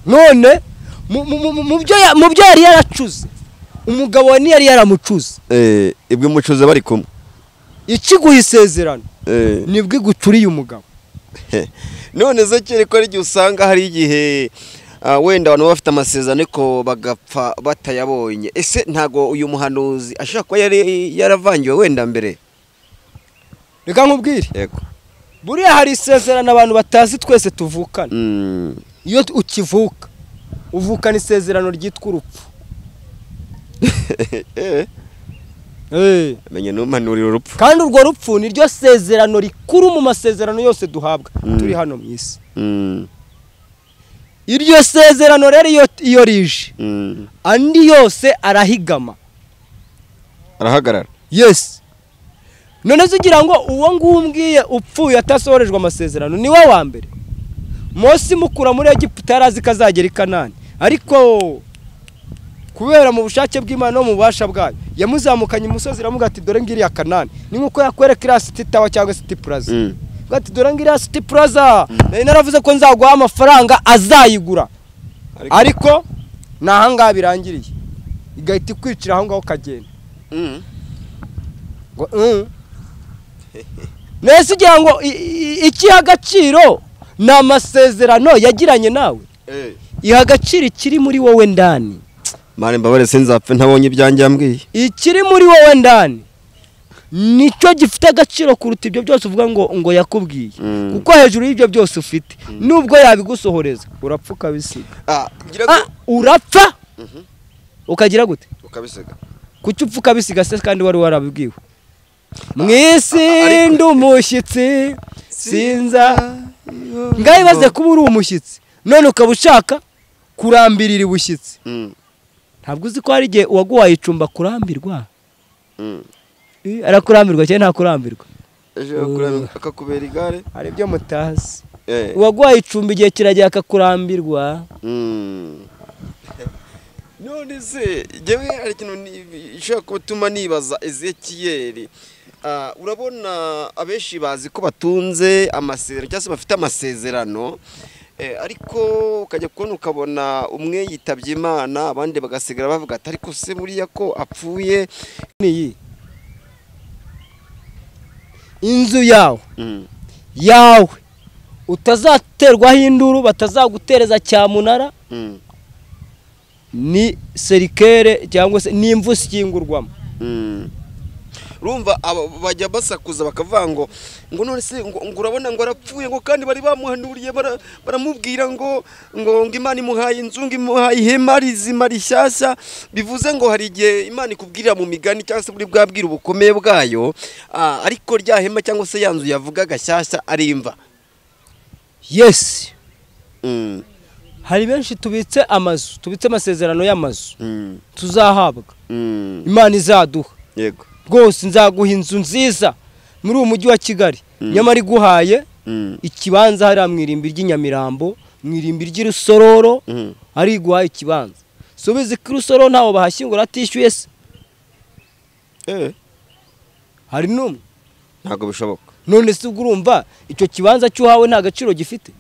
None mu byo yari yaracuze umugabo we yari yaramucuze. Ibwe mucuze bari kumwe. Ikiguha isezerano nibwo igucuriye umugabo. None Zekiyeli ko ari gihe usanga hari igihe wenda abantu bafite amasezerano ariko bagapfa batayabonye. Ese ntago uyu muhanuzi ashaka ko yaravangiwe wenda mbere? Reka nkubwire. Yego. Buriya hari isezerano abantu batazi twese tuvukana. Iyo ukivuka uvukana isezerano ryitwa urupfu. Menye n'umanurira urupfu. Kandi urwo rupfu niryo sezerano rikuru mu masezerano yose duhabwa turi hano mu isi. Iryo sezerano rero iyo rije andi yose arahigama, arahagarara. Yes. None ugira ngo uwo ngumbwiye upfuye atasorejwe amasezerano ni we wa mbere. Mose mukura muri Egiputa yarazi kazagera i Kanani, ariko kubera mu bushake bw'Imana no mu bubasha bwayo yamuzamukanye umusozi iramuga ati dore ngiriya Kanani. Ni nkuko yakwereka iriya City Tower cyangwa City Plaza. Ati dore ngiriya City Plaza naravuze ko nzaguha amafaranga azayigura, ariko nahanga birangiriye igahita ikwicira aho ngaho kagenda. Nese ugira ngo ikiha agaciro ni amasezerano yagiranye nawe. Iha agaciro kiri muri wowe ndani. Mane mbabare sinzapfe ntabonye ibyanjye yambwiye. Ikiri muri wowe ndani nicyo gifite agaciro kuruta ibyo byose uvuga ngo yakubwiye. Kuko hejuru y'ibyo byose ufite nubwo yabigusohoreza urapfa ukabisiga. Urapfa ukagira gute? Ukabisiga. Kuki upfa ukabisiga se kandi wari warabibwiwe? Mwisi ndi umushyitsi sinza. Ngaho ibaze kuba uri umushyitsi none ukaba ushaka kurambirira ubushyitsi. Ntabwo uzi ko hari igihe uwaguhaye icumba kurambirwa. Arakurambirwa cyane ntakurambirwa. Akakubera igare. Hari ibyo mutazi. Uwaguhaye icumba igihe kiragiye akakurambirwa. None se jewe hari ikintu ishaka gutuma nibaza Ezekiyeli. Urabona abeshi bazi ko batunze amasezerano cyangwa se bafite amasezerano, ariko ukajya kubona ukabona umwe yitabye Imana abandi bagasigara bavuga ati ariko se buriya ko apfuye niyi inzu yawe utazaterwaho induru batazagutereza cyamunara. Ni serikere cyangwa se n'imvu sikingurwamo. Urumva bajya basakuza bakavuga ngo none se ngo urabona ngo arapfuye ngo kandi bari bamuhanuriye baramubwira ngo Imana imuhaye inzu, ngo imuhaye ihema rizima rishyashya. Bivuze ngo hari igihe Imana ikubwirira mu migani cyangwa se muri bwabwira ubukomeye bwayo, ariko rya hema cyangwa se ya nzu yavuga gashyashya ari imva. Yes. Hari benshi tubitse amazu, tubitse amasezerano y'amazu tuzahabwa. Imana izaduha. Yego. Rwose nzaguha inzu nziza muri uwo mujyi wa Kigali. Nyamara iguhaye ikibanza hari amwirimbi ry'Inyamirambo, mwirimbi ry'Irusororo, ari iguhaye ikibanza. Subize ko Irusororo ntawo bahashyingura atishyuye se. Hari numwe ntago bishoboka. None se urumva icyo kibanza cyuhawe nta gaciro gifite?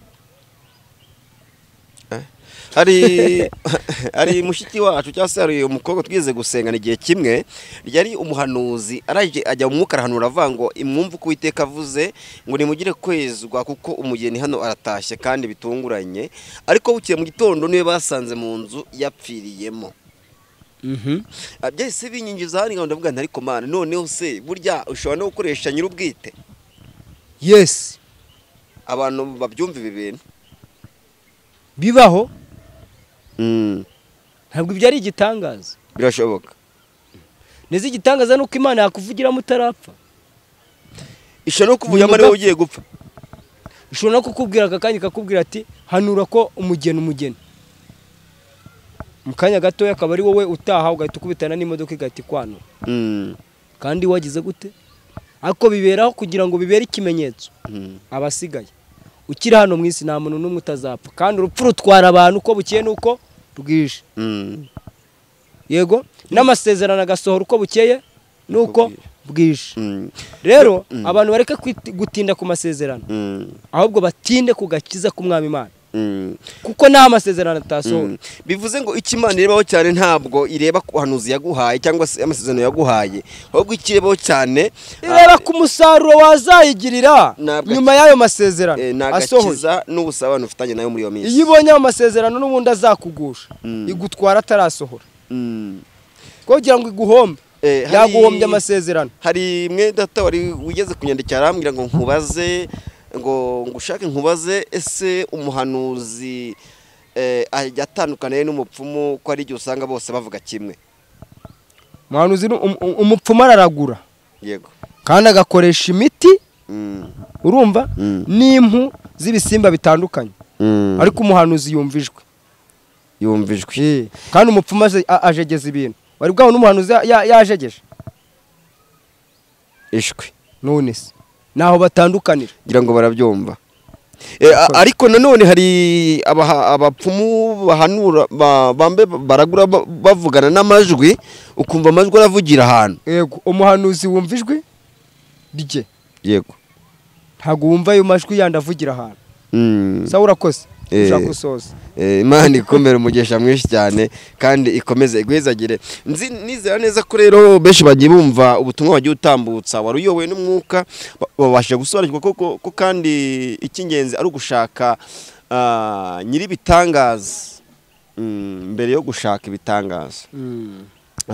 Ari mushiki wacu cyangwa se ari umukobwa twize gusengana igihe kimwe, yari umuhanuzi araje ajya mu mwuka arahanura avuga ngo imwumve uko Uwiteka avuze ngo nimugire kwezwa kuko umugeni hano aratashye kandi bitunguranye, ariko bukiye mu gitondo niwe basanze mu nzu yapfiriyemo. Byahise binyinjiza hano ndavuga nti ariko Mana noneho se burya ushobora no gukoresha nyir'ubwite? Yes. Abantu babyumva ibi bintu bibaho. Ntabwo ibyo ari igitangaza. Birashoboka. Neze igitangaza nuko Imana yakuvugira mutarapfa. Ishobora no kuvuga amare ugiye gupfa. Ishobora no kukubwira akakanya kakubwira ati hanura ko umugeni. Mukanya gato yakaba ari wowe utaha ugahita ukubitana n'imodoka igahita ikwanura. Kandi wagize gute? Ariko biberaho kugira ngo bibere ikimenyetso abasigaye. Ukiri hano mu isi nta muntu n'umwe utazapfa, kandi urupfu rutwara abantu uko bukiye nuko bwije. Yego, n'amasezerano agasohora uko bukeye nuko bwije. Rero abantu bareke gutinda ku masezerano, ahubwo batinde kugakiza k'Umwami Imana. kuko nta amasezerano atasohora. Bivuze ngo icyo Imana irebaho cyane ntabwo ireba ku buhanuzi yaguhaye cyangwa se amasezerano yaguhaye, ahubwo ikirebaho cyane ireba ku musaruro wazayigirira nyuma y'ayo masezerano asohoza n'ubusabane ufitanye nayo muri iyo minsi. Iyo ibonye amasezerano n'ubundi azakugusha igutwara atarasohora kugira ngo iguhombe, yaguhombye amasezerano. Hari mwe data wari wigeze kunyandikira arambwira ngo nkubaze ngo ngushake nkubaze ese umuhanuzi yatandukaniye n'umupfumu ko ari igihe usanga bose bavuga kimwe. Umuhanuzi umupfumu araragura, yego, kandi agakoresha imiti, urumva, n'impu z'ibisimba bitandukanye, ariko umuhanuzi yumvijwe kandi umupfumu ajegeza ibintu. Wari bwaho n'umuhanuzi yajegeje ishwe, none se naho batandukanira ngira ngo barabyumva. Ariko nanone hari abapfumu bahanura bambe baragura bavugana n'amajwi, ukumva amajwi aravugira ahantu. Yego, umuhanuzi wumva ijwi rye, yego, ntago wumva ayo majwi yandi avugira ahantu. Sawa, urakoze ushaka gusoza. Imana ikomere umugesha mwinshi cyane kandi ikomeze igwezagire. Nizera neza ko rero benshi bagiye bumva ubutumwa bagiye utambutsa, wari uyobowe n'umwuka, babasha gusobanukirwa ko kandi icy'ingenzi ari ugushaka nyiri ibitangaza mbere yo gushaka ibitangaza.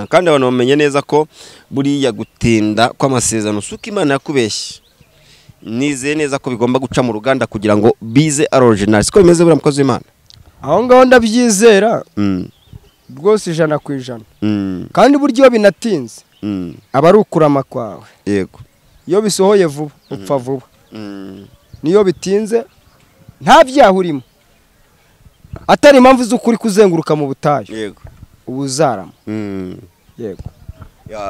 Kandi abantu bamenye neza ko buriya gutinda kw'amasezerano suko Imana yakubeshye. Nizeye neza ko bigomba guca mu ruganda kugira ngo bize ari original. Siko bimeze buriya mukozi w'Imana? Aho ngaho ndabyizera rwose 100%. Kandi buryo binatinze aba ari ukurama kwawe. Yego. Iyo bisohoye vuba upfa vuba. Niyo bitinze nta byaha urimo, atari impamvu z'ukuri kuzenguruka mu butayu. Yego. Ubuzarama. Yego.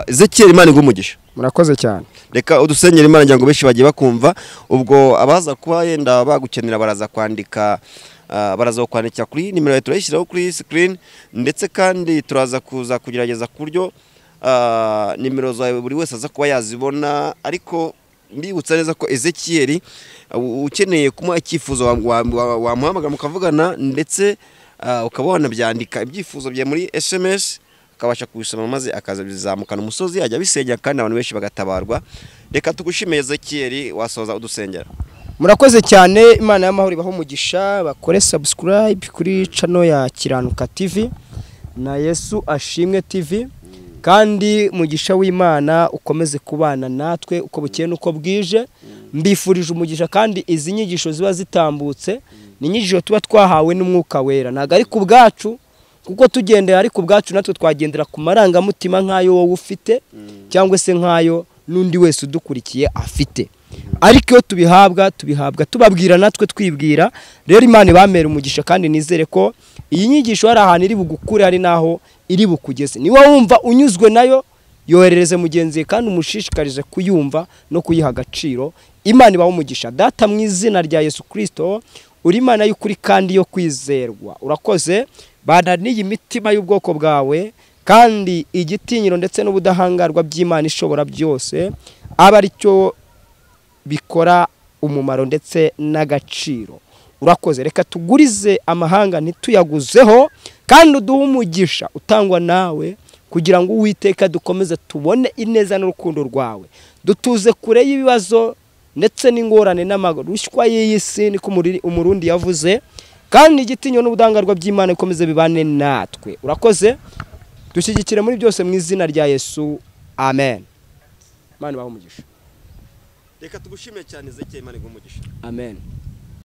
Ezekiel, Imana igumugisha. Murakoze cyane. Reka udusengera Imana ngira ngo benshi bagiye bakumva. Ubwo abaza kuba yenda bagukenera baraza kwandika, baraza kwandikira kuri nimero turayishyiraho kuri screen, ndetse kandi turaza kuza kugerageza ku buryo nimero zawe buri wese aza kuba yazibona. Ariko mbibutsa neza ko Ezekiel ukeneye kumuha icyifuzo wamuhamagara mukavugana, ndetse ukaba wanabyandika ibyifuzo bye muri SMS, akabasha kubisoma maze akazabizamukana umusozi ajya bisengera kandi abantu benshi bagatabarwa. Reka tugushimire Ezekiel, wasoza udusengera. Murakoze cyane. Imana y'amahoro ibaho umugisha, bakore subscribe kuri channel ya Kiranuka TV na Yesu Ashimwe TV, kandi mugisha w'Imana ukomeze kubana natwe uko bukeye nuko bwije. Mbifurije umugisha, kandi izi nyigisho ziba zitambutse ni inyigisho tuba twahawe n'umwuka wera, ntago ari ku bwacu, kuko tugendera ari ku bwacu natwe twagendera ku marangamutima nk'ayo wowe ufite cyangwa se nk'ayo n'undi wese udukurikiye afite. Ariko iyo tubihabwa tubabwira natwe twibwira. Rero Imana ibamera umugisha, kandi nizere ko iyi nyigisho hari ahantu iri bugukure, hari naho iri bukugeze. Niba wumva unyuzwe nayo, yoherereze mugenzi we kandi umushishikarize kuyumva no kuyiha agaciro. Imana ibaho umugisha. Data, mu izina rya Yesu Kristo, uri Imana y'ukuri kandi yo kwizerwa, urakoze bana n'iyi mitima y'ubwoko bwawe, kandi igitinyiro ndetse n'ubudahangarwa by'Imana ishobora byose aba ari cyo bikora umumaro ndetse n'agaciro. Urakoze, reka tugurize amahanga ntituyaguzeho, kandi uduhe umugisha utangwa nawe, kugira ngo Uwiteka dukomeze tubone ineza n'urukundo rwawe, dutuze kure y'ibibazo ndetse n'ingorane n'amarushywa y'iyi si, niko umurundi yavuze, kandi igitinyiro n'ubudahangarwa by'Imana ikomeze bibane natwe. Urakoze, dushyigikire muri byose mu izina rya Yesu, amen. Imana ibahe umugisha. Reka tugushimire cyane Ezekiel, Imana igumugisha. Amen.